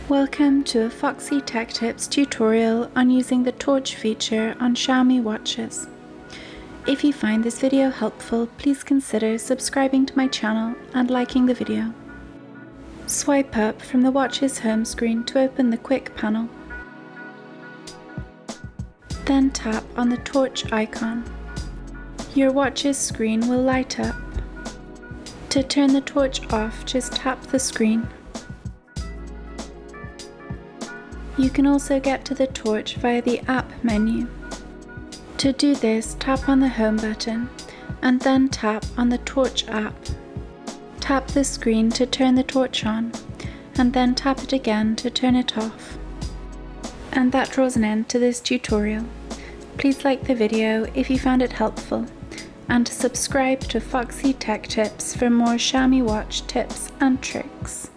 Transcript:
Welcome to a Foxy Tech Tips tutorial on using the torch feature on Xiaomi watches. If you find this video helpful, please consider subscribing to my channel and liking the video. Swipe up from the watch's home screen to open the quick panel. Then tap on the torch icon. Your watch's screen will light up. To turn the torch off, just tap the screen. You can also get to the torch via the app menu. To do this, tap on the home button and then tap on the torch app. Tap the screen to turn the torch on and then tap it again to turn it off. And that draws an end to this tutorial. Please like the video if you found it helpful and subscribe to Foxy Tech Tips for more Xiaomi watch tips and tricks.